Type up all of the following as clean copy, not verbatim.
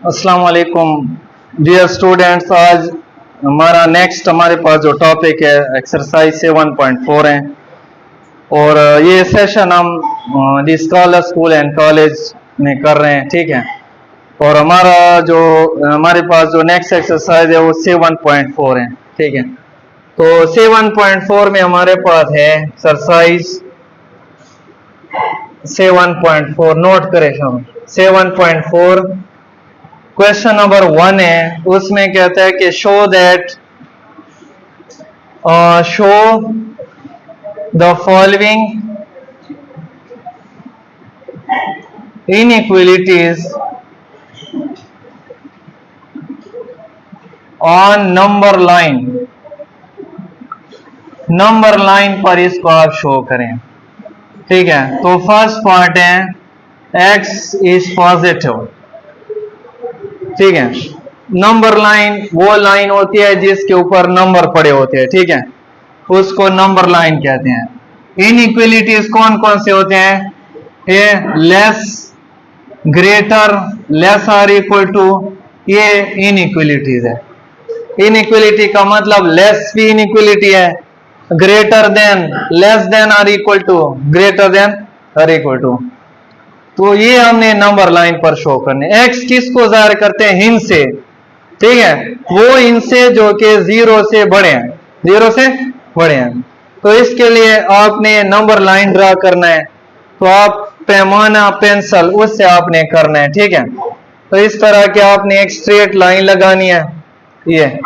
अस्सलाम वालेकुम dear students. आज हमारे पास जो टॉपिक है एक्सरसाइज 7.4 है और ये सेशन हम दी स्कॉलर स्कूल एंड कॉलेज में कर रहे हैं, ठीक है। और हमारे पास जो नेक्स्ट एक्सरसाइज है वो 7.4 है, ठीक है। तो 7.4 में हमारे पास है एक्सरसाइज 7.4, नोट करें शामिल। 7.4 क्वेश्चन नंबर 1 है, उसमें कहता है कि show the following inequalities on number line. Number line पर इसको आप शो करें, ठीक है। तो फर्स्ट पार्ट है x इज पॉजिटिव, ठीक है। नंबर लाइन वो लाइन होती है जिसके ऊपर नंबर पड़े होते हैं, ठीक है, उसको नंबर लाइन कहते हैं। इनइक्वालिटीज कौन कौन से होते हैं? ये less, greater, less or equal to, ये इनइक्वालिटीज है। इनइक्वालिटी का मतलब लेस भी इनइक्वालिटी है, greater than, less than or equal to, greater than or equal to. तो ये हमने नंबर लाइन पर शो करने। एक्स किसको जाहिर करते हैं? हिंस से, ठीक है, वो इनसे जो कि 0 से बड़े हैं, 0 से बड़े हैं। तो इसके लिए आपने नंबर लाइन ड्रा करना है, तो आप पैमाना पेंसिल उससे आपने करना है, ठीक है। तो इस तरह के आपने एक स्ट्रेट लाइन लगानी है, ये।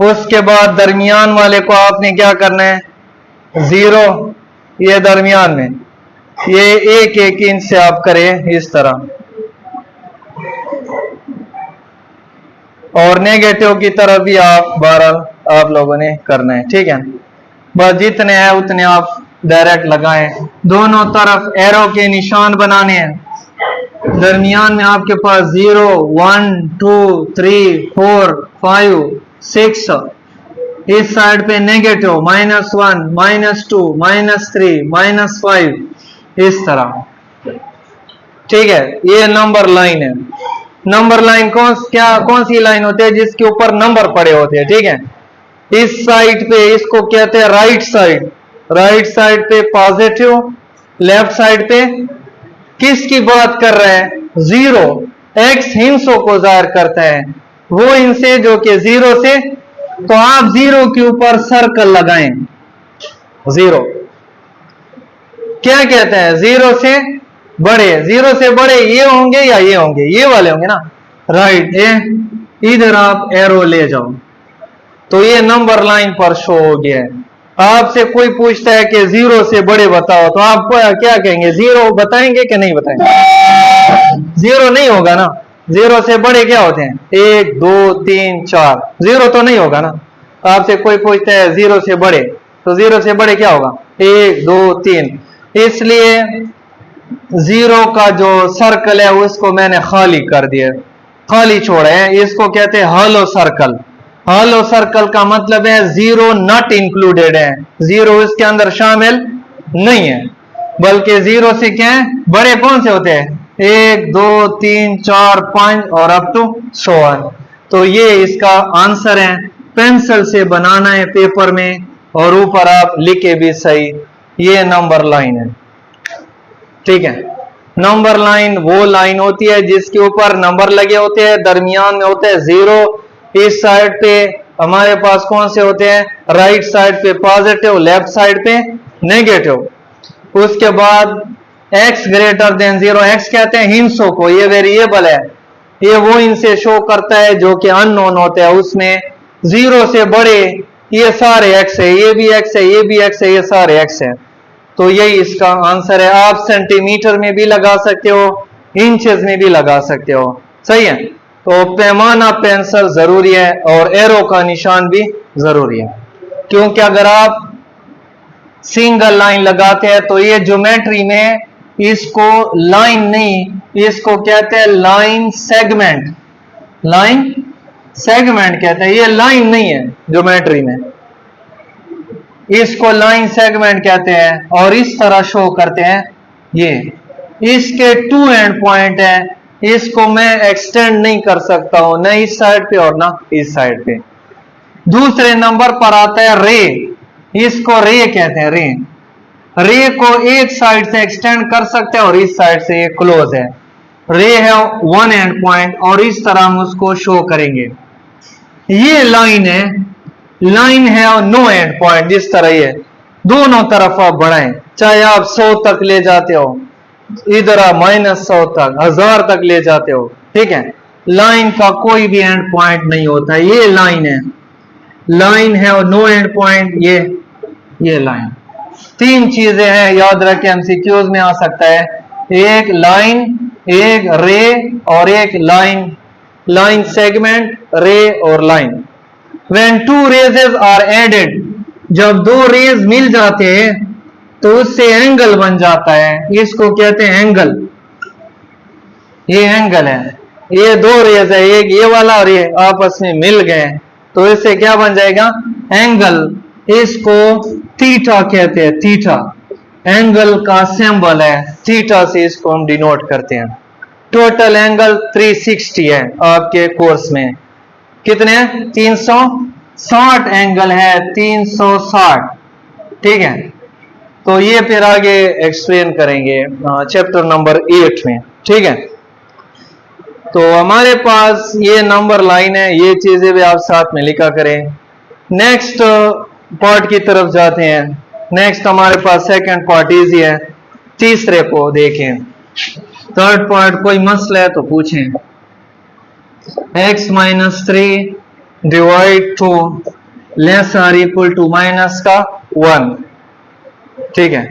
उसके बाद दरमियान वाले को आपने क्या करना है? 0, ये दरमियान में, ये एक एक इंच से आप करें इस तरह, और नेगेटिव की तरफ भी आप 12 आप लोगों ने करना है, ठीक है। बस जितने हैं उतने आप डायरेक्ट लगाएं। दोनों तरफ एरो के निशान बनाने हैं। दरमियान में आपके पास 0, 1, 2, 3, 4, 5, 6, इस साइड पे नेगेटिव -1, -2, -3, -5, इस तरह, ठीक है। ये नंबर लाइन है। नंबर लाइन कौन सी लाइन होती है? जिसके ऊपर नंबर पड़े होते हैं, ठीक है। इस साइड पे इसको कहते हैं राइट साइड। राइट साइड पे पॉजिटिव, लेफ्ट साइड पे किसकी बात कर रहे हैं? 0। एक्स हिंसों को जाहिर करता है, वो इनसे जो कि 0 से, तो आप 0 के ऊपर सर्कल लगाएं। 0 क्या कहते हैं? 0 से बड़े। 0 से बड़े ये होंगे या ये होंगे? ये वाले होंगे ना, राइट। इधर आप एरो ले जाओ, तो ये नंबर लाइन पर शो हो गया है। आपसे कोई पूछता है कि 0 से बड़े बताओ, तो आप क्या कहेंगे? 0 बताएंगे कि नहीं बताएंगे? 0 नहीं होगा ना। 0 से बड़े क्या होते हैं? 1, 2, 3, 4। 0 तो नहीं होगा ना। आपसे कोई पूछता है 0 से बड़े, तो 0 से बड़े क्या होगा? 1, 2, 3। इसलिए 0 का जो सर्कल है उसको मैंने खाली कर दिया, खाली छोड़ा है। इसको कहते हैं हॉलो सर्कल। हॉलो सर्कल का मतलब है 0 नॉट इंक्लूडेड है, 0 इसके अंदर शामिल नहीं है, बल्कि 0 से क्या है? बड़े कौन से होते हैं? 1, 2, 3, 4, 5 और अप टू 100। तो ये इसका आंसर है। पेंसिल से बनाना है पेपर में, और ऊपर आप लिखे भी सही, ये नंबर लाइन है, ठीक है। नंबर लाइन वो लाइन होती है जिसके ऊपर नंबर लगे होते हैं, दरमियान में होते हैं 0। इस साइड पे हमारे पास कौन से होते हैं? राइट साइड पे पॉजिटिव, लेफ्ट साइड पे नेगेटिव। उसके बाद x ग्रेटर देन 0, x कहते हैं हिंसों को, ये वेरिएबल है, ये वो इनसे शो करता है जो कि अननोन होते हैं। उसमें 0 से बड़े ये सारे x है, ये भी x है, ये भी x है, ये सारे x है। तो यही इसका आंसर है। आप सेंटीमीटर में भी लगा सकते हो, इंचेस में भी लगा सकते हो, सही है। तो पैमाना पेंसिल जरूरी है और एरो का निशान भी जरूरी है, क्योंकि अगर आप सिंगल लाइन लगाते हैं तो ये ज्योमेट्री में इसको लाइन नहीं, इसको कहते हैं लाइन सेगमेंट। लाइन सेगमेंट कहते हैं, ये लाइन नहीं है ज्योमेट्री में, इसको लाइन सेगमेंट कहते हैं। और इस तरह शो करते हैं। ये इसके 2 एंड पॉइंट है, इसको मैं एक्सटेंड नहीं कर सकता हूं, न इस साइड पे और ना इस साइड पे। दूसरे नंबर पर आता है रे, इसको रे कहते हैं। रे को एक साइड से एक्सटेंड कर सकते हैं और इस साइड से ये क्लोज है। रे है वन एंड पॉइंट और इस तरह हम उसको शो करेंगे। ये लाइन है और नो एंड पॉइंट, जिस तरह ये दोनों तरफ आप बढ़ाएं, चाहे आप 100 तक ले जाते हो, इधर आप -100 तक, 1000 तक ले जाते हो, ठीक है। लाइन का कोई भी एंड पॉइंट नहीं होता। ये लाइन है और नो एंड पॉइंट, ये लाइन। तीन चीजें हैं, याद रखें, एमसीक्यूज में आ सकता है। एक लाइन, एक रे और एक लाइन सेगमेंट, रे और line. When two rays are added, जब दो रेज मिल जाते हैं तो उससे एंगल बन जाता है, इसको कहते हैं एंगल। ये एंगल है, ये दो रेज है, एक ये वाला और ये आपस में मिल गए तो इससे क्या बन जाएगा? एंगल। इसको थीटा कहते हैं, थीटा एंगल का सिंबल है, थीटा से इसको हम डिनोट करते हैं। टोटल एंगल 360 है आपके कोर्स में। कितने? 360 एंगल है, 360, ठीक है। तो ये फिर आगे एक्सप्लेन करेंगे चैप्टर नंबर 8 में, ठीक है। तो हमारे पास ये नंबर लाइन है, ये चीजें भी आप साथ में लिखा करें। नेक्स्ट पार्ट की तरफ जाते हैं। नेक्स्ट हमारे पास सेकंड पार्ट इजी है, तीसरे को देखें। थर्ड पार्ट कोई मसला है तो पूछें। x-3 divide two less or equal to minus का 1, ठीक है।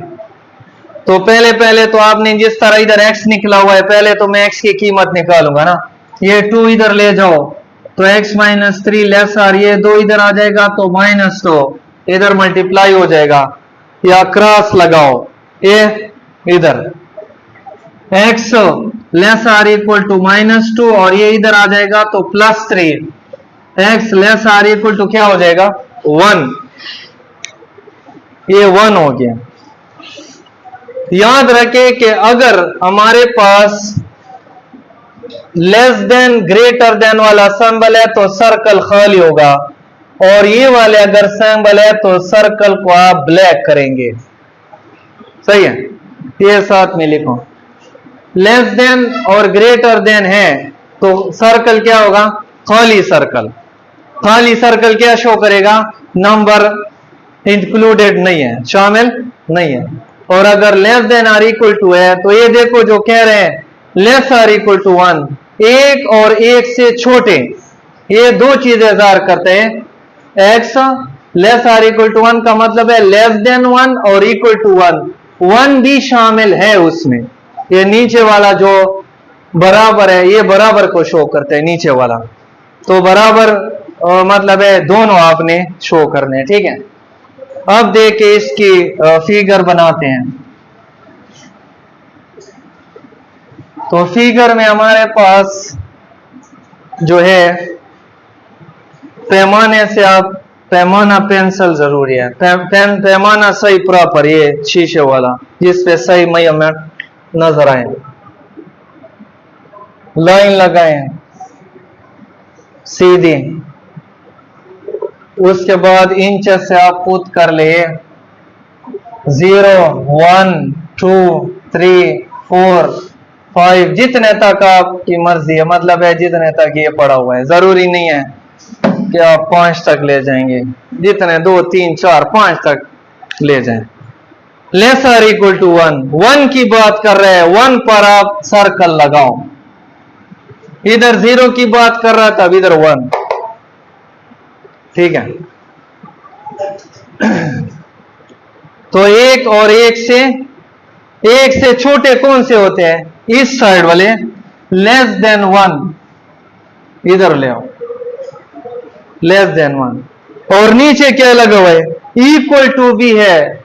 तो पहले तो आपने जिस तरह इधर x निकला हुआ है, पहले तो मैं x की कीमत निकालूंगा ना। ये 2 इधर ले जाओ तो x-3 लेस आर, ये 2 इधर आ जाएगा तो -2 इधर मल्टीप्लाई हो जाएगा, या क्रॉस लगाओ ये इधर x less or equal to -2 और ये इधर आ जाएगा तो +3, x less or equal to क्या हो जाएगा? 1, ये 1 हो गया। याद रखें कि अगर हमारे पास लेस देन ग्रेटर देन वाला सिंबल है तो सर्कल खाली होगा, और ये वाले अगर सिंबल है तो सर्कल को आप ब्लैक करेंगे, सही है। ये साथ में लिखो, लेस देन और ग्रेटर देन है तो सर्कल क्या होगा? खाली सर्कल। खाली सर्कल क्या शो करेगा? नंबर इंक्लूडेड नहीं है, शामिल नहीं है। और अगर less than or equal to है तो ये देखो जो कह रहे हैं लेस आर इक्वल टू 1, एक और एक से छोटे, ये दो चीजें इज़हार करते हैं। X less or equal to 1 का मतलब है लेस देन 1 और इक्वल टू 1, 1 भी शामिल है उसमें। ये नीचे वाला जो बराबर है, ये बराबर को शो करते हैं नीचे वाला, तो बराबर मतलब है दोनों आपने शो करने हैं, ठीक है। अब देखिए इसकी फिगर बनाते हैं। तो फिगर में हमारे पास जो है पैमाने से आप पैमाना पेंसिल जरूरी है, पैमाना सही प्रॉपर, ये शीशे वाला जिसपे सही मेजरमेंट नजर आए। लाइन लगाएं सीधी, उसके बाद इंच से आप पुट कर ले 0, 1, 2, 3, 4, 5, जितने तक आपकी मर्जी है, मतलब है जितने तक ये पड़ा हुआ है। जरूरी नहीं है कि आप 5 तक ले जाएंगे, जितने 2, 3, 4, 5 तक ले जाएं। लेस आर इक्वल टू 1 की बात कर रहे हैं, 1 पर आप सर्कल लगाओ। इधर 0 की बात कर रहा था, इधर 1, ठीक है। तो एक और एक से छोटे कौन से होते हैं? इस साइड वाले, लेस देन 1 इधर ले आओ, लेस देन 1। और नीचे क्या लगा हुआ है? इक्वल टू भी है।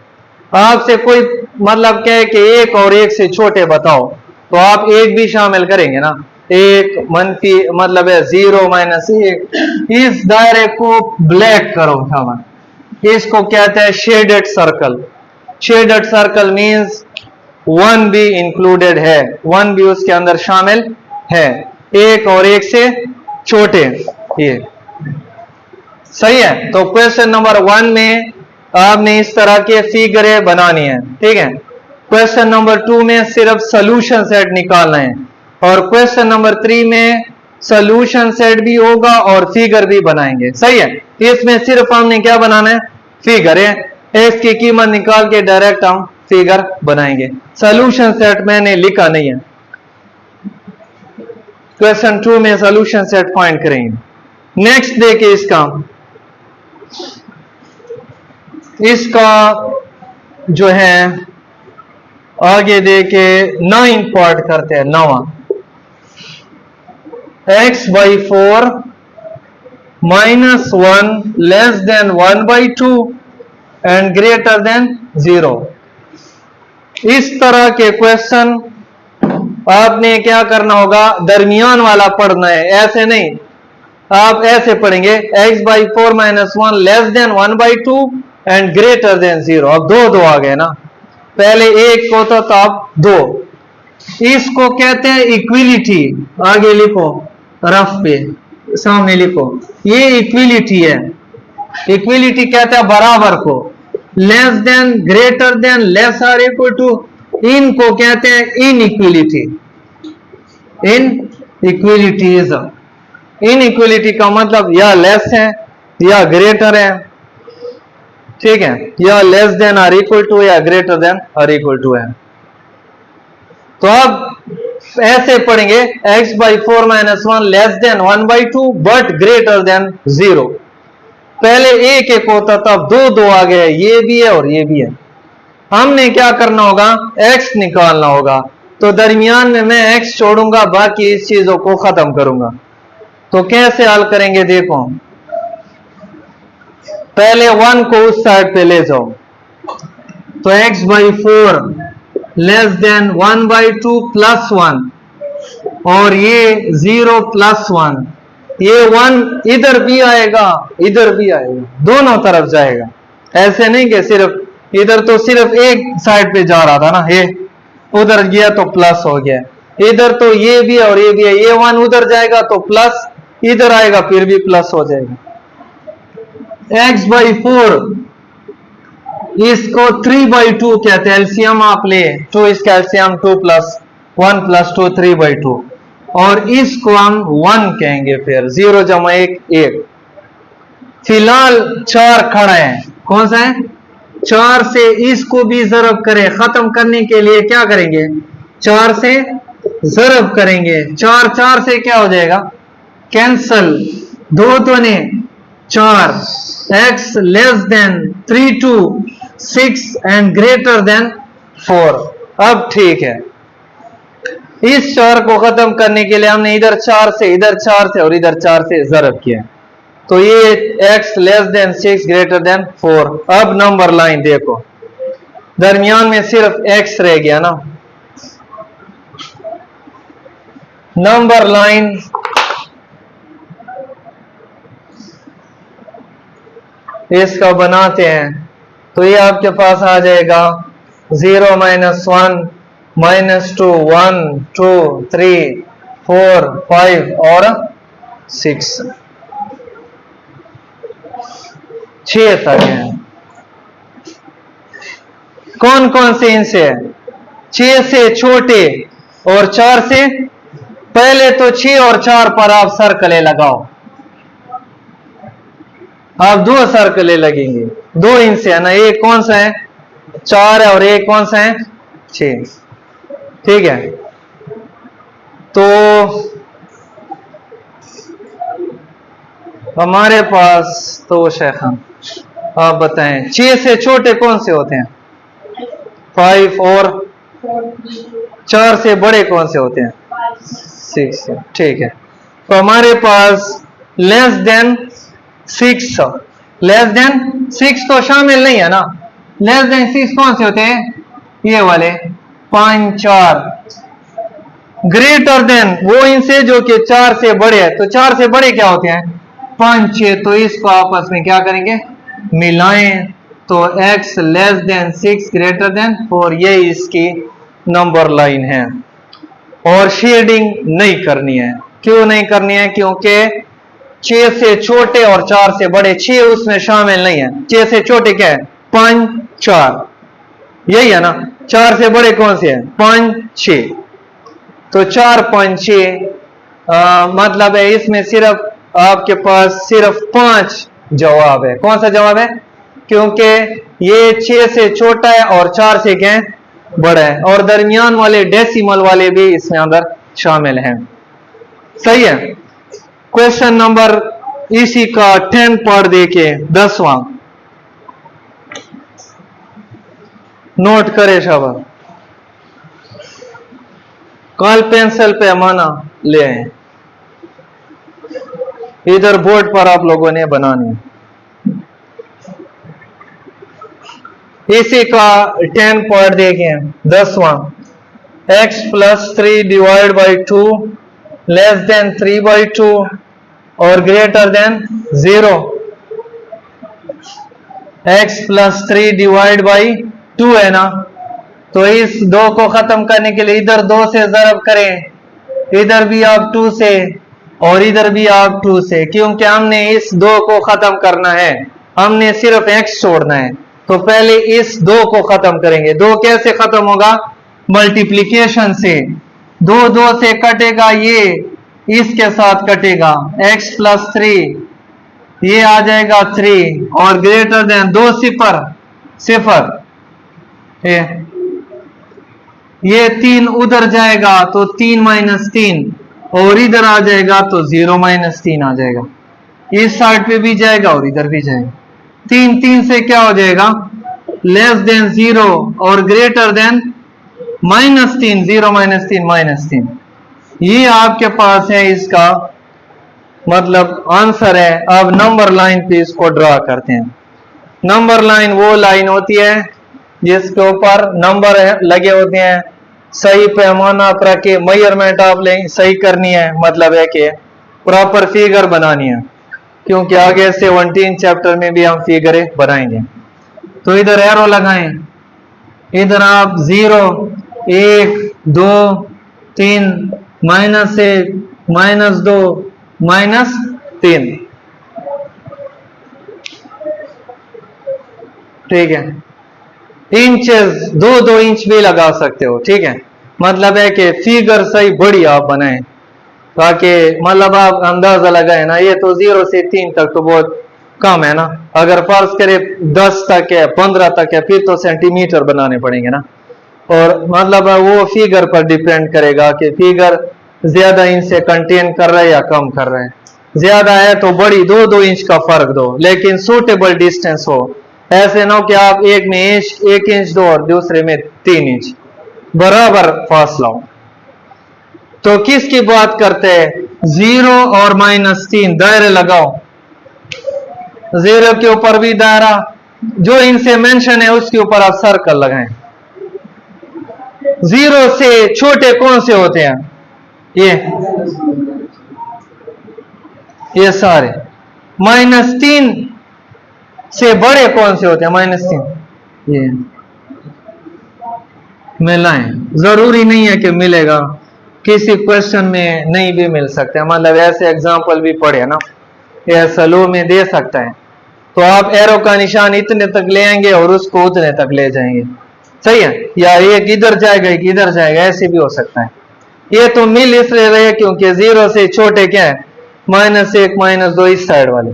आपसे कोई मतलब क्या है कि एक और एक से छोटे बताओ, तो आप एक भी शामिल करेंगे ना। एक मनफी मतलब है 0, -1। इस दायरे को ब्लैक करो, इसको कहते हैं shaded circle. Shaded circle means 1 भी इंक्लूडेड है, 1 भी उसके अंदर शामिल है, एक और एक से छोटे, ये सही है। तो क्वेश्चन नंबर 1 में आपने इस तरह के फिगरें बनानी है, ठीक है। क्वेश्चन नंबर 2 में सिर्फ सोल्यूशन सेट निकालना है, और क्वेश्चन नंबर 3 में सोल्यूशन सेट भी होगा और फिगर भी बनाएंगे, सही है। इसमें सिर्फ हमने क्या बनाना है, फिगर है, एक्स की कीमत निकाल के डायरेक्ट हम फिगर बनाएंगे। सोल्यूशन सेट मैंने लिखा नहीं है, क्वेश्चन 2 में सोल्यूशन सेट फाइंड करेंगे। नेक्स्ट देखिए इसका जो है आगे देके 9 पार्ट करते हैं, 9 x/4 -1 less than 1/2 and greater than 0। इस तरह के क्वेश्चन आपने क्या करना होगा, दरमियान वाला पढ़ना है, ऐसे नहीं। आप ऐसे पढ़ेंगे x/4 -1 less than 1/2 and greater than 0। अब दो आ गए ना, पहले एक को तो अब 2। इसको कहते हैं इक्विलिटी। आगे लिखो, रफ पे सामने लिखो, ये इक्विलिटी है। इक्विलिटी कहते हैं बराबर को, less than, greater than, less or equal to, इनको कहते हैं इनइक्विलिटी। इनइक्विलिटीज, इनइक्विलिटी का मतलब या लेस है या ग्रेटर है, ठीक है, या less than or equal to or greater than or equal to है। तो अब ऐसे पढ़ेंगे x/4 -1 less than 1/2 but greater than 0। पहले एक एक होता था, अब दो आ गए, ये भी है और ये भी है। हमने क्या करना होगा, x निकालना होगा। तो दरमियान में मैं x छोड़ूंगा, बाकी इस चीजों को खत्म करूंगा। तो कैसे हल करेंगे, देखो पहले 1 को उस साइड पे ले जाओ, तो x/4 लेस देन 1/2 प्लस 1, और ये 0 प्लस 1, ये 1 इधर भी आएगा इधर भी आएगा, दोनों तरफ जाएगा। ऐसे नहीं कि सिर्फ इधर, तो सिर्फ एक साइड पे जा रहा था ना, ये उधर गया तो प्लस हो गया, इधर तो ये भी है और ये भी है, ये 1 उधर जाएगा तो प्लस, इधर आएगा फिर भी प्लस हो जाएगा। x/4 इसको 3/2 कहते हैं, एलसीएम आप ले, 2 इसका एलसीएम 2 + 1 + 2 3/2, और इसको हम 1 कहेंगे, फिर 0 + 1 1। फिलहाल 4 खड़ा है, कौन सा है, 4 से इसको भी ज़रब करें, खत्म करने के लिए क्या करेंगे, 4 से ज़रब करेंगे, 4 से क्या हो जाएगा, cancel, 2 दूने 4, x less than 3 2 6 and greater than 4। अब ठीक है, इस 4 को खत्म करने के लिए हमने इधर 4 से, इधर 4 से और इधर 4 से ज़रब किया, तो ये x less than 6 greater than 4। अब नंबर लाइन देखो, दरमियान में सिर्फ x रह गया ना, नंबर लाइन इसका बनाते हैं, तो ये आपके पास आ जाएगा 0 - 1 -2 1 2 3 4 5 और 6 तक है। कौन कौन से इनसे है, 6 से छोटे और 4 से, पहले तो 6 और 4 पर आप सर्कलें लगाओ, आप 2 सर्कलें लगेंगे, 2 इनसे है ना, एक कौन सा है, 4 है और एक कौन सा है, 6, ठीक है। तो हमारे पास तो शेखन आप बताएं, 6 से छोटे कौन से होते हैं, 5, और 4 से बड़े कौन से होते हैं, 6, ठीक है। तो हमारे पास लेस देन 6, लेस देन 6 तो शामिल नहीं है ना, लेस देन 6 कौन से होते हैं, ये वाले 5 4, ग्रेटर देन वो इनसे जो कि 4 से बड़े हैं, तो 4 से बड़े क्या होते हैं, 5 6, तो इसको आपस में क्या करेंगे, मिलाएं, तो x less than 6 greater than 4, ये इसकी नंबर लाइन है। और शेडिंग नहीं करनी है। क्यों नहीं करनी है? क्योंकि 6 से छोटे और 4 से बड़े, 6 उसमें शामिल नहीं है। 6 से छोटे क्या है? 5, 4, यही है ना। 4 से बड़े कौन से हैं? 5, 6। तो 4, 5, 6 मतलब है इसमें सिर्फ आपके पास सिर्फ 5 जवाब है। कौन सा जवाब है? क्योंकि ये 6 से छोटा है और 4 से क्या है? बड़ा है। और दरमियान वाले डेसिमल वाले भी इसमें अंदर शामिल हैं। सही है। क्वेश्चन नंबर इसी का 10 पार्ट देखिए, 10वां नोट करे शाबाश। कल पेंसिल पे माना ले आए, इधर बोर्ड पर आप लोगों ने बनानी। इसी का 10 पार्ट देखें, 10वां। x + 3 divide by 2 less than 3/2 और greater than 0। x + 3 divide by 2 है ना, तो इस 2 को खत्म करने के लिए इधर 2 से ज़रब करें, इधर भी आप 2 से और इधर भी आप 2 से, क्योंकि हमने इस 2 को खत्म करना है, हमने सिर्फ x छोड़ना है। तो पहले इस 2 को खत्म करेंगे। 2 कैसे खत्म होगा? मल्टीप्लिकेशन से। 2 2 से कटेगा, ये इसके साथ कटेगा, x + 3 ये आ जाएगा 3 और ग्रेटर देन 2 0 0, ये 3 उधर जाएगा तो 3 - 3 और इधर आ जाएगा तो 0 - 3 आ जाएगा। इस साइड पे भी जाएगा और इधर भी जाएगा। 3 3 से क्या हो जाएगा? लेस देन 0 और ग्रेटर देन -3, 0 - 3 -3। ये आपके पास है, इसका मतलब आंसर है। अब नंबर लाइन पे इसको ड्रा करते हैं। नंबर लाइन वो लाइन होती है जिसके ऊपर नंबर लगे होते हैं। सही पैमाना पर के मेजरमेंट आप सही करनी है, मतलब है कि प्रॉपर फिगर बनानी है, क्योंकि आगे 17 चैप्टर में भी हम फिगरें बनाएंगे। तो इधर एरो लगाएं, इधर आप 0 1 2 3 -1 -2 -3, ठीक है। इंचेस 2 इंच भी लगा सकते हो, ठीक है। मतलब है कि फिगर सही बड़ी आप बनाएं, ताकि मतलब आप अंदाजा लगाए ना। ये तो 0 से 3 तक तो बहुत कम है ना। अगर फर्ज करे 10 तक है, 15 तक है, फिर तो सेंटीमीटर बनाने पड़ेंगे ना। और मतलब वो फिगर पर डिपेंड करेगा कि फिगर ज्यादा इंच से कंटेन कर रहा है या कम कर रहा है। ज्यादा है तो बड़ी 2 इंच का फर्क दो, लेकिन सूटेबल डिस्टेंस हो। ऐसे ना हो कि आप एक में 1 इंच दो और दूसरे में 3 इंच, बराबर फासला हो। तो किसकी बात करते हैं? 0 और -3 दायरे लगाओ। 0 के ऊपर भी दायरा, जो इनसे मेंशन है उसके ऊपर आप सर्कल लगाएं। 0 से छोटे कौन से होते हैं? ये सारे। -3 से बड़े कौन से होते हैं? -3 ये मिलाएं। जरूरी नहीं है कि मिलेगा, किसी क्वेश्चन में नहीं भी मिल सकते, मतलब ऐसे एग्जाम्पल भी पढ़े ना, यह स्लो में दे सकता है। तो आप एरो का निशान इतने तक ले आएंगे और उसको उतने तक ले जाएंगे, सही है। या एक इधर जाएगा एक इधर जाएगा, ऐसे भी हो सकता है। ये तो मिल इसलिए रहे क्योंकि 0 से छोटे क्या है? -1 -2 इस साइड वाले,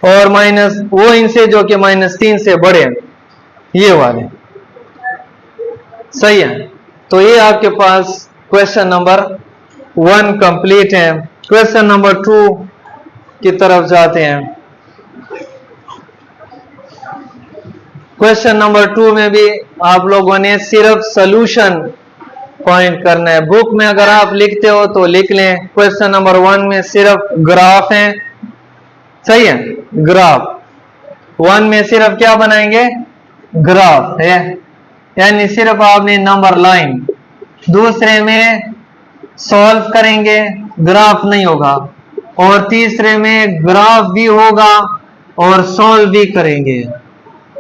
और माइनस वो इनसे जो कि -3 से बड़े हैं, ये वाले, सही है। तो ये आपके पास क्वेश्चन नंबर 1 कंप्लीट है। क्वेश्चन नंबर 2 की तरफ जाते हैं। क्वेश्चन नंबर 2 में भी आप लोगों ने सिर्फ सॉल्यूशन पॉइंट करना है। बुक में अगर आप लिखते हो तो लिख लें। क्वेश्चन नंबर 1 में सिर्फ ग्राफ है, सही है। ग्राफ 1 में सिर्फ क्या बनाएंगे? ग्राफ है, यानी सिर्फ आपने नंबर लाइन। दूसरे में सॉल्व करेंगे, ग्राफ नहीं होगा। और तीसरे में ग्राफ भी होगा और सॉल्व भी करेंगे,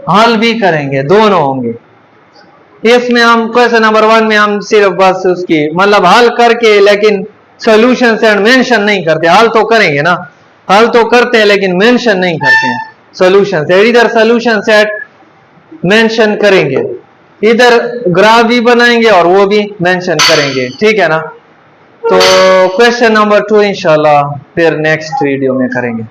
हल भी करेंगे, दोनों होंगे। इसमें हम क्वेश्चन नंबर 1 में हम सिर्फ बस उसकी मतलब हल करके लेकिन सॉल्यूशन सेट मेंशन नहीं करते। हल तो करेंगे ना, हल तो करते हैं लेकिन मेंशन नहीं करते हैं सॉल्यूशन सेट। इधर सॉल्यूशन सेट मेंशन करेंगे, इधर ग्राफ भी बनाएंगे और वो भी मेंशन करेंगे, ठीक है ना। तो क्वेश्चन नंबर 2 इंशाल्लाह फिर नेक्स्ट वीडियो में करेंगे।